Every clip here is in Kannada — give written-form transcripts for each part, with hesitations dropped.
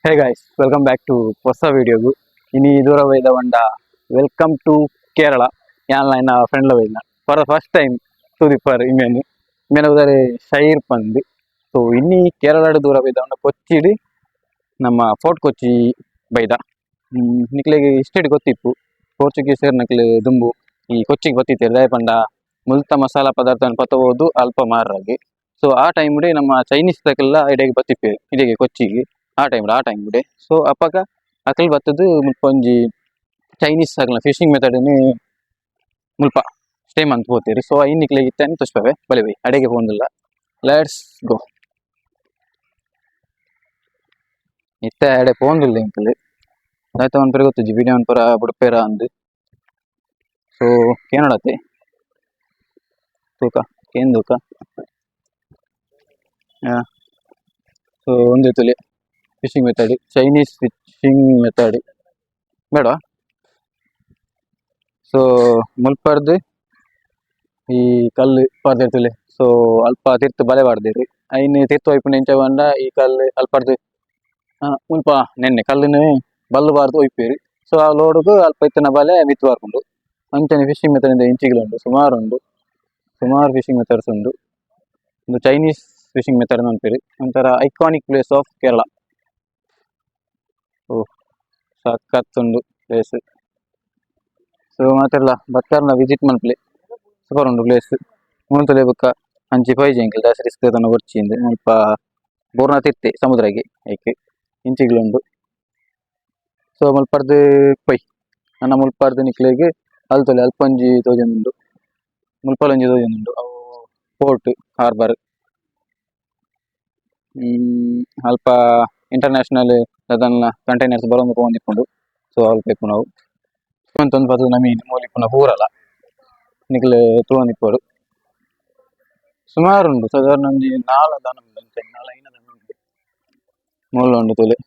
Hey guys, welcome back to ಹೊಸ ವಿಡಿಯೋಗು. ಇನಿ ದೂರ ಹೋಯ್ದ ಬಂಡ ವೆಲ್ಕಮ್ ಟು ಕೇರಳ. ಯಾನ್ಲ ಫ್ರೆಂಡ್ಲ ಹೋಯ್ದ for the first time to the ಫರ್ ಇಮೇನು ಇಮೇನ ಉದಾರೆ ಶೈರ್ ಪಂದ್. ಸೊ ಇನ್ನಿ ಕೇರಳ ದೂರ ಹೋಯ್ದ ಬಂಡ ಕೊಚ್ಚಿಡಿ ನಮ್ಮ ಫೋರ್ಟ್ ಕೊಚ್ಚಿ ಬೈದ. ನಿಕ್ಲೆಗೆ ಇಷ್ಟೇಟ್ ಗೊತ್ತಿತ್ತು ಪೋರ್ಚುಗೀಸ್ ನಕ್ಲೆ ದುಂಬು ಈ ಕೊಚ್ಚಿಗೆ ಗೊತ್ತಿತ್ತು ದಯ ಪಂಡ ಮುಲ್ತ ಮಸಾಲ ಪದಾರ್ಥ ಪತ್ತಬಹುದು ಅಲ್ಪ ಮಾರ್ರಾಗಿ. ಸೊ ಆ ಟೈಮ್ ನಮ್ಮ ಚೈನೀಸ್ ತಕ್ಕೆಲ್ಲ ಇಡೆಗೆ ಬತ್ತಿಪ್ಪೆ ಇಡೆಗೆ ಕೊಚ್ಚಿಗೆ ಆ ಟೈಮ್ ಸೊ ಅಪ್ಪಗ ಅಕಲ್ ಬತ್ತದು ಮುಲ್ಪ ಒಂಜಿ ಚೈನೀಸ್ ಅಕಲ್ನ ಫಿಶಿಂಗ್ ಮೆಥಡ್ ಮುಲ್ಪ ಸ್ಟೇ ಮಂತ್ ಹೋಗ್ತೀರಿ. ಸೊ ಇನ್ನಿಕ್ಲೆ ಇತ್ತೇನೆ ತುಷ್ಪವೆ ಬಲಿ ಬೈ ಅಡೆಗೆ ಹೋಗಿಲ್ಲ. Let's go. ಇತ್ತ ಅಡೆ ಪೋಂದಿಲ್ಲ ಇಂಕಲ್ ಆಯ್ತು ಅವನ ಪರ ಗೊತ್ತಿಜ್ಜಿ ವಿಡಿಯೋ ಪರ ಬುಡಪೇರ ಅಂದು. ಸೊ ಕೇನಡತ್ತೆ ತೂಕ ಕೇನ್ ತೂಕ ಸೊ ಒಂದು ತುಲೆ fishing method Chinese fishing method ಬೇಡ. ಸೊ ಮುಲ್ಪರ್ದು ಈ ಕಲ್ಲು ಪಾರ್ದಿರ್ತಲೆ. ಸೊ ಅಲ್ಪ ತಿರ್ತು ಬಲೆ ಬಾರ್ದಿರಿ ಐನು ತಿರ್ತು ಒಯ್ಪುಂಡು ಎಂಚ ಬಂಡ ಈ ಕಲ್ಲು ಅಲ್ಪರ್ದು ಮುಲ್ಪ ನೆನ್ನೆ ಕಲ್ಲುನು ಬಲ್ಲು ಬಾರ್ದು ಒಯ್ಪೇರಿ. ಸೊ ಆ ಲೋಡುಗು ಅಲ್ಪ ಇತ್ತಿನ ಬಲೆ ಮಿತ್ತು ಬಾರ್ಕೊಂಡು ಅಂಚನೆ ಫಿಶಿಂಗ್ ಮೆಥಡ್ ಇಂಚಿಗಳುಂಡು ಸುಮಾರು ಫಿಶಿಂಗ್ ಮೆಥಡ್ಸ್ ಉಂಡು. ಒಂದು ಚೈನೀಸ್ ಫಿಶಿಂಗ್ ಮೆಥಡ್ ಅಂತೀರಿ ಒಂಥರ ಐಕಾನಿಕ್ ಪ್ಲೇಸ್ ಆಫ್ ಕೇರಳ. ಓ ಸಖತ್ತುಂಡು ಪ್ಲೇಸ್. ಸೊ ಮಾತೆಲ್ಲ ಬತ್ತಾರ್ನ ವಿಸಿಟ್ ಮನ್ಪ್ಲೆ ಸೂಪರ್ ಉಂಡು ಪ್ಲೇಸ್. ಮೂಂತಲೆ ಬುಕ್ಕ ಅಂಚಿ ಪೈಜಿ ಎಂಕಲ್ ಜಾಸ್ತಿ ರಿಸ್ಕ್ ತನ ಬರ್ಚಿಂದು ಸ್ವಲ್ಪ ಬೋರ್ನ ತಿರ್ತೆ ಸಮುದ್ರಗೆ ಐಕೆ ಇಂಚಿಗಳುಂಡು. ಸೊ ಮುಲ್ಪರ್ದು ಪೈ ನನ್ನ ಮುಲ್ಪರ್ದು ನಿಕ್ಲೆಗೆ ಅಲ್ತೊಲೆ ಅಲ್ಪಂಜಿ ತೋಜೊಂದುಂಡು ಮುಲ್ಪಲೊಂಜಿ ತೋಜೊಂದುಂಡು ಅವು ಪೋರ್ಟ್ ಹಾರ್ಬರ್ ಅಲ್ಪ ಇಂಟರ್ನ್ಯಾಷನಲ್ ಅದನ್ನ ಕಂಟೈನರ್ಸ್ ಬರೋಂದು ಪೋಂದಿಪ್ಪುಂಡು. ಸೊ ಅಲ್ಪ ಇಪ್ಪು ನಾವು ಒಂದು ಪದ ನಮೀನು ಮೂಲಿಪ್ಪುನ ಪೂರಲ್ಲ ನಿಕ್ಲೆ ತೂಂದಿಪ್ಪಡು ಸುಮಾರು ಉಂಡು. ಸಾಧಾರಣ ಒಂಜಿ ನಾಲ ದನ ಉಂಡು ನಾಲ ಐನ ದನ ಉಂಡು ಮೂಲ ಉಂಡು ತುಲೆ.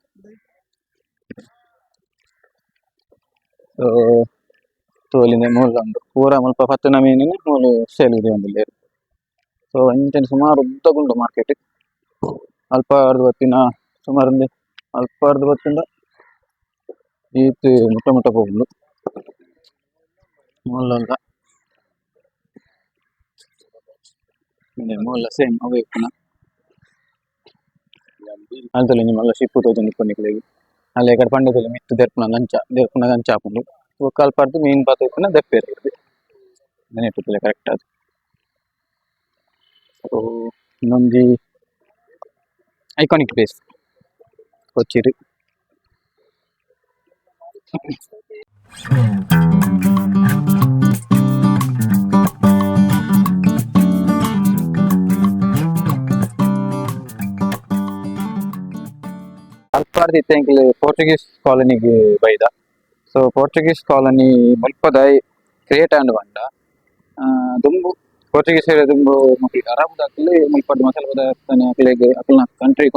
ಸೊ ತೋಲಿಂದ ಮೂಲ ಉಂಡು ಪೂರ ಮುಲ್ಪ ಪತ್ತು ನಮೀನಿನ ಮೂಲು ಸೇಲ್ಗಿದೆ ಒಂದಿಲ್ಲ. ಸೊ ಇಂಚನೆ ಸುಮಾರು ಉದ್ದಗುಂಡು ಮಾರ್ಕೆಟ್ ಅಲ್ಪ ಅರ್ದು ಬತ್ತಿನ ಸುಮಾರು ಒಂದು ಅಲ್ಪ ಅರ್ದು ಬತ್ತಿಂದ ಈತ್ ಮುಟ್ಟ ಹೋಗುಂಡು ಮೂಲ ಮೂಲ ಸೇಮ್ ಅವೇ ಪುನಃ ಅಂತಲೇ ನಿಮ್ಮಲ್ಲ ಶಿಪ್ಪು ತೋಜೊಂದು ಇಪ್ಪನಿಕ್ಲೆಗೆ ಅಲ್ಲೇ ಕಡೆ ಪಂಡದಲ್ಲಿ ಮಿತ್ತು ದೆರ್ಪುನ ಗಂಚ ಹಾಕೊಂಡು ಕಲ್ಪರ್ದು ಮೀನು ಪಾತ ಇಪ್ಪನ ದೆಪ್ಪೇರಿ ಇರ್ತದೆ ನೆನಪಿತ್ತಲೆ ಕರೆಕ್ಟ್ ಅದು. ಸೊ ಇನ್ನೊಂದು ಐಕಾನಿಕ್ ಪ್ಲೇಸ್ ಕೊಚ್ಚಿರಿ. ಅಲ್ಪಾರ್ದು ಇತ್ತೆಂಕ್ಲೆ ಪೋರ್ಚುಗೀಸ್ ಕಾಲನಿಗೆ ಬೈದ. ಸೊ ಪೋರ್ಚುಗೀಸ್ ಕಾಲನಿ ಮುಲ್ಪದ ಕ್ರಿಯೇಟ್ ಆಂಡ್ ಬಂಡ ದುಂಬು ಪೋರ್ಚುಗೀಸ್ ದುಂಬು ಮಕ್ಳಿಗೆ ಅರಬ್ ದಾಖಲೆ ಮುಲ್ಪದ ಮಸಾಲೆ ಪದಾರ್ಥ ಅಕ್ಲೆಗೆ ಅಕ್ಲನ ಕಂಟ್ರಿ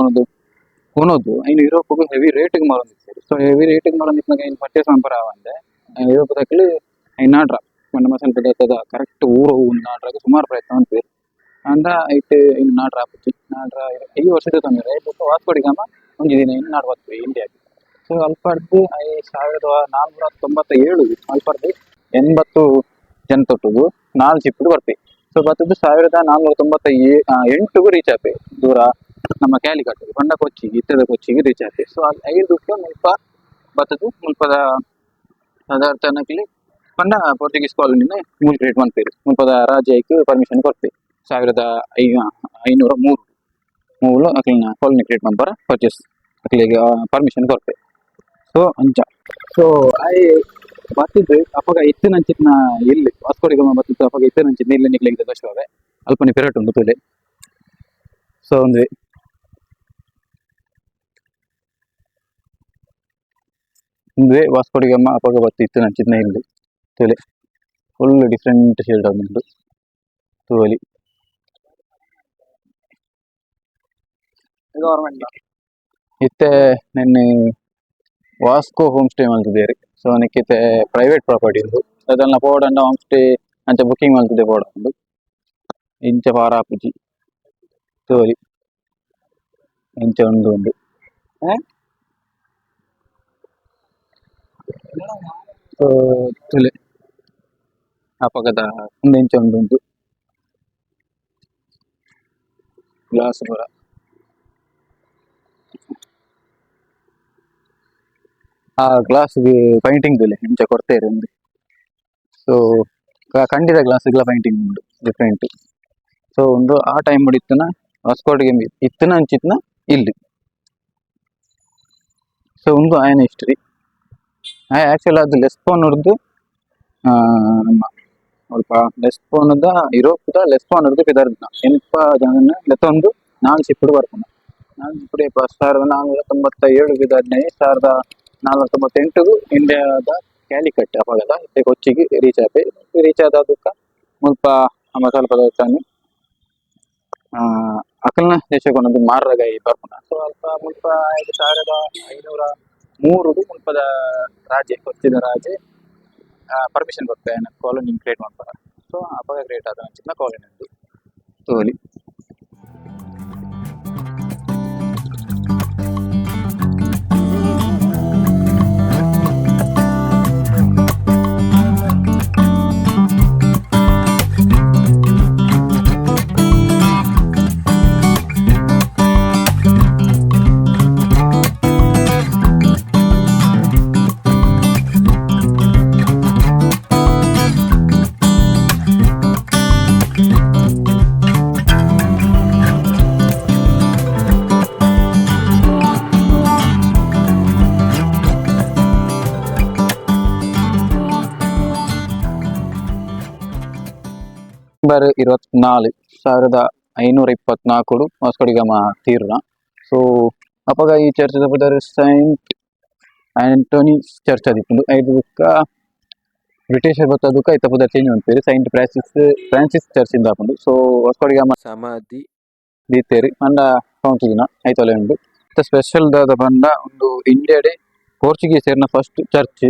ಕೊನೋದು ಐನು ಯುರೋಪ್ಗೂ ಹೆವಿ ರೇಟಿಗೆ ಮಾರೋದಿತ್ತು. ಸೊ ಹೆವಿ ರೇಟಿಗೆ ಮಾರೋದಿತ್ತು ಐನು ಪರ್ಚೇಸ್ ಮಾಡ್ಬಾರ ಅವಂದೆ ಯುರೋಪ್ ದಾಖಲೆ ಐನು ನಾಡ್ರ ಮಂಡ ಮಸಾಲೆ ಪದಾರ್ಥದ ಕರೆಕ್ಟ್ ಊರು ನಾಡ್ರಾಗ ಸುಮಾರು ಪ್ರಯತ್ನ ಅಂತೀವಿ ಅಂದ ಐತೆ ಇನ್ನು ನಾಡ್ರ ಹಾಕಿ ನಾಡ್ರ ಈ ವರ್ಷದ ತೊಂದರೆ ವಾಸ್ಕೋಡಿಗಾಮ ಒಂದು ದಿನ ಇನ್ನು ನಾಡು ಬರ್ತೀವಿ ಇಂಡಿಯಾಗೆ. ಸೊ ಅಲ್ಪರ್ದು 1497 ಅಲ್ಪರ್ದು 80 ಜನ ತೊಟ್ಟುದು 4 ಶಿಪ್ಪಿಗೆ ಬರ್ತೀವಿ. ಸೊ ಬರ್ತದ್ದು 1498 ರೀಚ್ ಆಗ್ತದೆ ದೂರ ನಮ್ಮ ಕ್ಯಾಲಿಕಟ್ ಬಂಡ ಕೊಚ್ಚಿಗೆ ಇತ್ತದ ಕೊಚ್ಚಿಗೆ ರೀಚ್ ಆಗ್ತದೆ. ಸೊ ಅದು 5 ಮುಲ್ಪ ಬರ್ತದ್ದು ಮುಲ್ಪದ ಪದಾರ್ಥನಕ್ಲಿ ಪಂಡ ಪೋರ್ಚುಗೀಸ್ ಕಾಲೋನಿನ ಮೂಲ ಕ್ರಿಯೇಟ್ ಮಾಡ್ತೀವಿ ಮುಲ್ಪದ ರಾಜ್ಯಕ್ಕೆ ಪರ್ಮಿಷನ್ ಕೊಡ್ತೀವಿ 1503 ಮೂಲು ಅಕ್ಲಿನ ಕಾಲೋನಿ ಕ್ರಿಯೇಟ್ ಮಾಡ್ಬಾರ ಪರ್ಚೇಸ್ ಅಕ್ಲಿಗೆ ಪರ್ಮಿಷನ್ ಕೊಡ್ತೇವೆ. ಸೊ ಅಂಚ ಸೊ ಬತ್ತಿದ್ದು ಅಪ್ಪಗ ಇತ್ತಿನಂಚಿನ ಇಲ್ಲಿ ವಾಸ್ಕೋಡಿಗಾಮ ಬತ್ತಿದ್ದು ಅಪ್ಪಗ ಇತ್ತಿನಂಚಿನ ಇಲ್ಲಿ ನಿಕ್ಲಿಗೆ ದೋಷವೇ ಅಲ್ಪನೆ ಪೆರಟ್ ಉಂಡು ತುಲೆ. ಸೊ ಒಂದುವೆ ವಾಸ್ಕೋಡಿಗಾಮ ಅಪ್ಪಗ ಬತ್ತು ಇತ್ತಿನಂಚಿನ ಇಲ್ಲಿ ತುಲೆ ಫುಲ್ ಡಿಫ್ರೆಂಟ್ ಶೇಡ್ ಉಂಟು ತೋಲಿ. ಇತ್ತೆ ನೆನ್ನೆ ವಾಸ್ಕೋ ಹೋಮ್ ಸ್ಟೇ ಮಲ್ತಿದ್ದೇರಿ. ಸೊ ನಿಕ್ಕಿತ್ತೆ ಪ್ರೈವೇಟ್ ಪ್ರಾಪರ್ಟಿ ಉಂಡು ಅದನ್ನ ಪೋಡಂಡ ಹೋಮ್ ಸ್ಟೇ ಅಂಚ ಬುಕಿಂಗ್ ಮಲ್ತಿದ್ದೆ ಪೋಡ ಉಂಡು ಇಂಚ ಪಾರಾಪುಜಿ ತೋರಿ ಇಂಚ ಉಂಡು ಸೊ ತುಲೆ ಅಪಗದ ಮುಂದೆ ಇಂಚ ಉಂಟು ಗ್ಲಾಸ್ ಪೂರ ಆ ಗ್ಲಾಸ್ಗೆ ಪೈಂಟಿಂಗ್ ತುಲೆ ಇಂಚ ಕೊಡ್ತೇವೆ ಒಂದು. ಸೊ ಖಂಡಿತ ಗ್ಲಾಸ್ಗೆಲ್ಲ ಪೈಂಟಿಂಗ್ ಉಂಟು ಡಿಫ್ರೆಂಟ್. ಸೊ ಒಂದು ಆ ಟೈಮ್ ಇತ್ತನ ಹೊಸಕೋಟೆಗೆ ಇತ್ತನ ಅಂಚಿತ್ನ ಇಲ್ಲಿ. ಸೊ ಒಂದು ಆಯನ ಹಿಸ್ಟ್ರಿ ಆಕ್ಚುಲಿ ಅದು ಲೆಸ್ಪೋನವ್ರದ್ದು ನಮ್ಮ ಸ್ವಲ್ಪ ಲೆಸ್ಪೋನದ ಯುರೋಪ್ದ ಲೆಸ್ಪೋನವ್ರದ್ದು ಪಿದರ್ನ ಎನ್ಪ ಜನ ಲೆತ್ತೊಂದು ನಾಲ್ ಶಿಪ್ಪುಡು ಬರ್ತಾನೆ. ನಾಲ್ ಶಿಪ್ಪುಡು 1497 ಪಿದರ್ನೆ 1498 ಇಂಡಿಯಾದ ಕ್ಯಾಲಿಕಟ್ ಅಪಗದ ಕೊಚ್ಚಿಗೆ ರೀಚ್ ಆದಕ್ಕ ಮುಲ್ಪ ಮಸಾಲ ಪದಾರ್ಥನು ಅಕಲ್ನ ದೇಶಕ್ಕೊಂದು ಮಾರ್ರಗೈ ಬರ್ಪುನ. ಸೊ ಅಲ್ಪ ಮುಲ್ಪ 1503 ಮುಲ್ಪದ ರಾಜೆ ಕೊಚ್ಚಿದ ರಾಜೆ ಪರ್ಮಿಷನ್ ಕೊಡ್ತಾರೆ ಕಾಲೋನಿ ಕ್ರಿಯೇಟ್ ಮಾಡ್ತಾರೆ. ಸೊ ಅವಾಗ ಕ್ರಿಯೇಟ್ ಆದ ಚಿನ್ನ ಕಾಲೋನಿ ಉಂಟು ತೋಲಿ. November 24 1524 ವಾಸ್ಕೋಡಿಗಾಮ ತೀರ್ನ. ಸೊ ಅಪಗ ಈ ಚರ್ಚ್ ಬದರ್ ಸೈಂಟ್ ಆಂಟೋನಿ ಚರ್ಚ್ ಆದಿತ್ತು. ಐದಕ್ಕ ಬ್ರಿಟಿಷರ್ ಬತ್ತದಕ್ಕ ಐತ ಪದ ಚೇಂಜ್ ಮಾಡ್ತೀರಿ ಸೈಂಟ್ ಫ್ರಾನ್ಸಿಸ್ ಚರ್ಚ್ ಇಂದ ಹಾಕೊಂಡು. ಸೊ ವಾಸ್ಕೋಡಿಗಾಮ ಸಮಾಧಿ ದೀತೇರಿ ಪಂಡ ಕೌಂಟಿನ ಐತೊಲೆ ಉಂಟು. ಸ್ಪೆಷಲ್ ದಾದ ಪಂಡ ಒಂದು ಇಂಡಿಯಾಡೆ ಪೋರ್ಚುಗೀಸರ್ನ ಫಸ್ಟ್ ಚರ್ಚ್.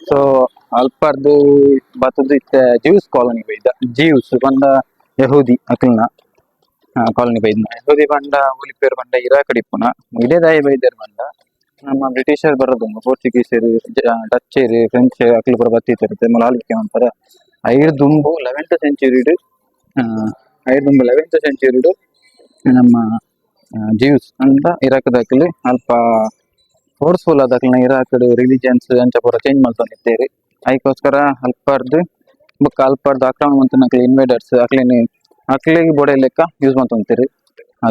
ಸೊ ಅಲ್ಪಾರ್ದು ಬತ್ತದು ಇತ್ತ ಜ್ಯೂಸ್ ಕಾಲೋನಿ ಬೈದ ಜೀವ್ಸ್ ಬಂದ ಯಹೂದಿ ಅಕ್ಲ್ನ ಕಾಲೋನಿ ಬೈದ್ನ ಯಹೂದಿ ಬಂಡ ಉಲಿಪೇರು ಬಂಡ ಇರಾಕ್ ಡಿಪ್ಪುನ ಇಡೇದಾಯಿ ಬೈದೇರು ಬಂಡ ನಮ್ಮ ಬ್ರಿಟಿಷರ್ ಬರೋದು ಪೋರ್ಚುಗೀಸರು ಡಚ್ಚರು ಫ್ರೆಂಚ್ ಅಕ್ಲು ಪೂರ ಬತ್ತಿರ್ತಾರೆ ಮೊಲ ಆಳ್ವಿಕೆ ಮಾಡ್ತಾರೆ. ಐರ್ದುಂಬು 11th century ಐರ್ದುಂಬು 11th century ನಮ್ಮ ಜೀವ್ಸ್ ಅಂತ ಇರಾಕ್ದ ಅಕ್ಲು ಅಲ್ಪ ಫೋರ್ಸ್ಫುಲ್ ಆದಕ್ಲನ ಇರಾಕ್ ರಿಲಿಜನ್ಸ್ ಅಂಚ ಪೂರ ಚೇಂಜ್ ಮಾಡ್ಕೊಂಡಿದ್ದೇರಿ. ಅದಕ್ಕೋಸ್ಕರ ಅಲ್ಪಾರ್ದು ಬುಕ್ ಅಲ್ಪಾರ್ದು ಆಕ್ರಮಣ ಮಂತನಕ್ಲೆ ಇನ್ವೇಡರ್ಸ್ ಅಕ್ಲಿಗೆ ಬೋಡೆ ಲೆಕ್ಕ ಯೂಸ್ ಮಾಡ್ಕೊಂತೀರಿ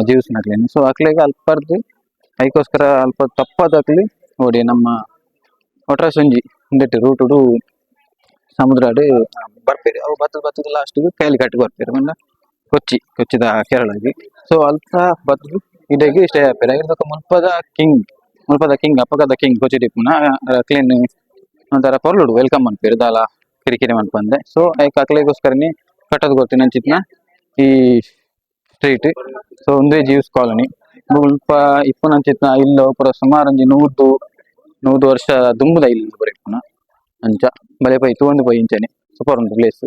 ಜೀವ್ಸ್ ನಕ್ಲೇನು. ಸೊ ಅಕ್ಲಿಗೆ ಅಲ್ಪಾರ್ದು ಅದಕ್ಕೋಸ್ಕರ ಅಲ್ಪ ತಪ್ಪದಕ್ಲಿ ಓಡಿ ನಮ್ಮ ಒಟ್ರಾಸಂಜಿ ಹಿಂದೆಟ್ಟು ರೂಟುಡು ಸಮುದ್ರಡು ಬರ್ಪೇರಿ ಅವು ಬತ್ತದ ಲಾಸ್ಟ್ಗೆ ಕ್ಯಾಲಿಕಟ್ಗೆ ಬರ್ಪೇರಿ ಬಂದ ಕೊಚ್ಚಿದ ಕೇರಳಗೆ. ಸೊ ಅಲ್ಪ ಬತ್ತದು ಇಡೆಗೆ ಸ್ಟೇ ಆಗ್ತಾರೆ. ಇದಕ್ಕೆ ಮುಲ್ಪದ ಕಿಂಗ್ ಅಪಗದ ಕಿಂಗ್ ಕೊಚ್ಚಿ ಟಿಪ್ಪುನ ಕ್ಲೀನ್ ಒಂಥರ ಕೊರ್ಲುಡು ವೆಲ್ಕಮ್ ಅನ್ಪೇರು ದಾಲ ಕಿರಿಕಿರಿ ಮನ್ಪಂದೆ. ಸೊ ಐಕ್ ಅಕ್ಲೆಗೋಸ್ಕರನೇ ಕಟ್ಟೋದು ಗೊತ್ತಿನ ಅಂಚಿತ್ನ ಈ ಸ್ಟ್ರೀಟ್. ಸೊ ಒಂದೇ ಜೀವ್ಸ್ ಕಾಲೋನಿ ಮುಲ್ಪ ಇಪ್ಪುನ ಅಂಚಿತ್ನ ಇಲ್ಲ ಪೂರ ಸುಮಾರು ಒಂಜಿ 100 ವರ್ಷ ದುಂಬುದ ಇಲ್ಲ ಪೂರ ಇಪ್ಪುನ ಅಂಚ ಬಲೆ ಪೈ ತೂಂದು ಪೈ ಇಂಚನೆ ಸೂಪರ್ ಉಂಟು ಪ್ಲೇಸ್.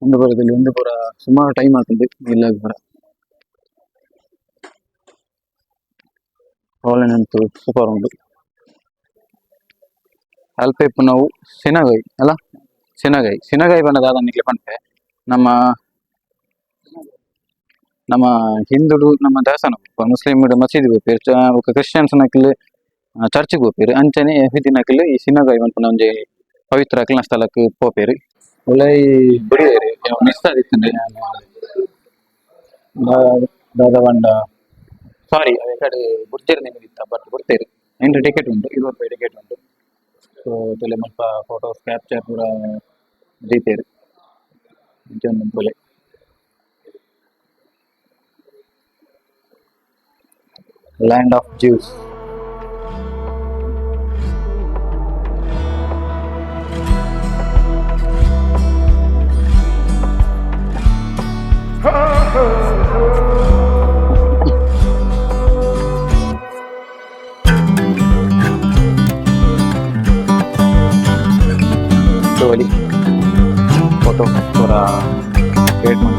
ಒಂದು ಪೂರದಲ್ಲಿ ಒಂದು ಪೂರ ಸುಮಾರು ಟೈಮ್ ಆಗ್ತದೆ ಇಲ್ಲ ಪೂರ ಕಾಲೋನಿ ಸೂಪರ್ ಉಂಟು. ಅಲ್ಪ ಇಪ್ಪು ನಾವು ಸಿನಗೈ ಅಲ್ಲ ಸಿನಗೈ ಬಣ್ಣದ ಅದನ್ನಿಕ್ಲೆ ಪಂಪೆ ನಮ್ಮ ಹಿಂದುಡು ನಮ್ಮ ದೇವಸ್ಥಾನ ಮುಸ್ಲಿಂ ಮಸೀದಿ ಹೋಗ್ತೀರಿ ಕ್ರಿಶ್ಚಿಯನ್ಸ್ ನಕ್ಲಿ ಚರ್ಚ್ಗೆ ಹೋಗ್ತೀರಿ ಅಂಚನೆ ಯಹೂದಿ ನಕ್ಲಿ ಈ ಸಿನಗೈ ಪಂಪನ ಒಂಜಿ ಪವಿತ್ರ ಅಕ್ಲಿನ ಸ್ಥಳಕ್ಕೆ ಪೋಪೇರಿ ಒಳ್ಳೆ ಬಿಡಿದೇರಿ ಮಿಸ್ ಆದಿತ್ತಂದ್ರೆ ದಾದ ಬಂಡ ಸಾರಿ ಅದೇ ಕಡೆ ಬುಡ್ತೇರಿ ನಿಮಗಿತ್ತ ಬಟ್ ಬುಡ್ತೇರಿ ಎಂಟ್ರಿ ಟಿಕೆಟ್ ಉಂಟು 20 ರೂಪಾಯಿ ಟಿಕೆಟ್ ಉಂಟು. ಸೊ ತಲೆ ಮುಲ್ಪ ಫೋಟೋಸ್ ಕ್ಯಾಪ್ಚರ್ ಪೂರ ದೀತೇರಿ ಪೊಲೆ ಲ್ಯಾಂಡ್ ಆಫ್ ಜ್ಯೂಸ್.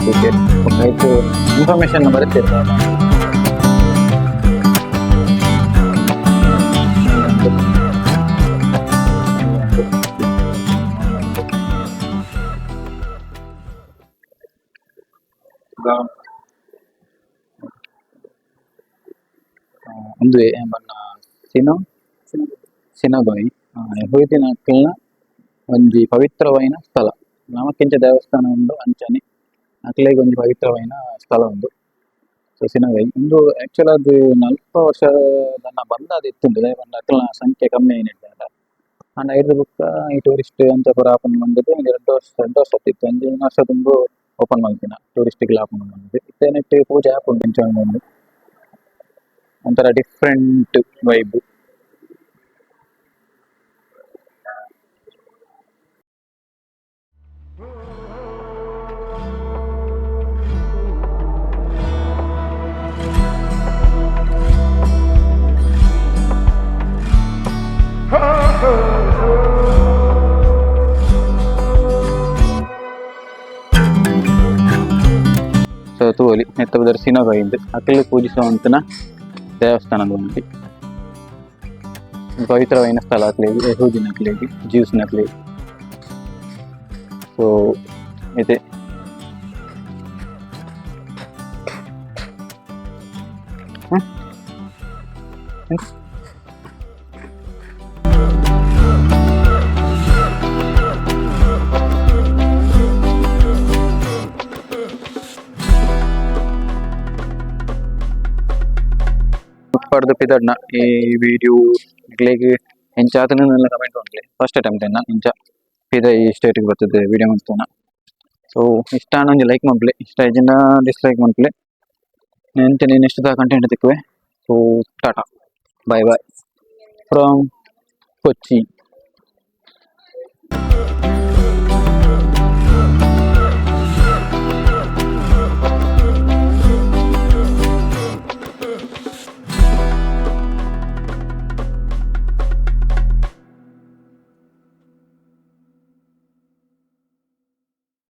ಡೀಟೇಲ್ ಆಯಿತು ಇನ್ಫಾರ್ಮೇಷನ್ ಬರುತ್ತೆ. ಒಂದು మన సినబాయి యహూది నకుల్న ಒಂಜಿ ಪವಿತ್ರವಾಯಿನ ಸ್ಥಳ ನಮಕ್ಕಿಂಚ ದೇವಸ್ಥಾನ ಉಂಡು ಅಂಚನೆ ಅಕ್ಲೆಗ್ ಒಂಜಿ ಪವಿತ್ರವಾಯಿನ ಸ್ಥಳ ಉಂದು. ಸೊ ಸಿನಗಾಯಿ ಇಂದು ಆಕ್ಚುಲ್ ಅದು 40 ವರ್ಷದ ಬಂದಾದ ಇತ್ತುಂಡು ಪಂಡ ಅಕ್ಲ್ನ ಸಂಖ್ಯೆ ಕಮ್ಮಿ ಏನಿಲ್ಲ ಅಂಡ ಐದು ಬುಕ್ಕ ಈ ಟೂರಿಸ್ಟ್ ಅಂತ ಪೂರ ಆಪನ್ ಬಂದದ್ದು ಒಂದು 2 ವರ್ಷ ಆತಿತ್ತು ಒಂದು 1 ವರ್ಷ ತುಂಬು ಓಪನ್ ಮಾಡ್ತಿನ ಟೂರಿಸ್ಟ್ಗೆ ಆಪನ್ ಬಂದಿದ್ದು ಇತ್ತೇನೆಟ್ಟು ಪೂಜೆ ಆಪುಂಡು ಇಂಚ ಒಂಥರ ಡಿಫ್ರೆಂಟ್ ವೈಬ್. ಸೊ ತೂವೊಲಿ ನೆತ್ತ ಬದರ್ ಸಿನಗಾಯಿಂದು ಅಕ್ಲೆ ಪೂಜಿಸುವಂತನ ದೇವಸ್ಥಾನದ ಉಂಟು ಪವಿತ್ರವಾಯಿನ ಸ್ಥಳ ಅಕ್ಲೇಗಿ ಯಹೂದಿನ ಅಕ್ಲೇಗಿ ಜ್ಯೂಸ್ನ ಅಕ್ಲೇಗಿ. ಸೊ ಇದೆ ಪಡ್ದು ಪಿದಡ್ನ ಈ ವಿಡಿಯೋ ಇಗ್ಲೇಗೆ ಎಂಚ ಆತನೆಲ್ಲ ಕಮೆಂಟ್ ಉಂಟ್ಲೆ ಫಸ್ಟ್ ಅಟೆಂಪ್ಟ್ ಎನ್ನ ಇಂಚ ಪಿದ ಈ ಸ್ಟೇಟ್ಗೆ ಬರ್ತದೆ ವಿಡಿಯೋ ಮಾಡ್ತಾನ. ಸೊ ಇಷ್ಟ ಒಂಜಿ ಲೈಕ್ ಮಾಡ್ಲೆ ಇಷ್ಟ ಇಜಿಂದ ಡಿಸ್ಲೈಕ್ ಮಾಡ್ಲೆ ಎಂತ ನೀನು ಇಷ್ಟದ ಕಂಟೆಂಟ್ ತಿಕ್ಕುವೆ. So tata bye bye from Kochi.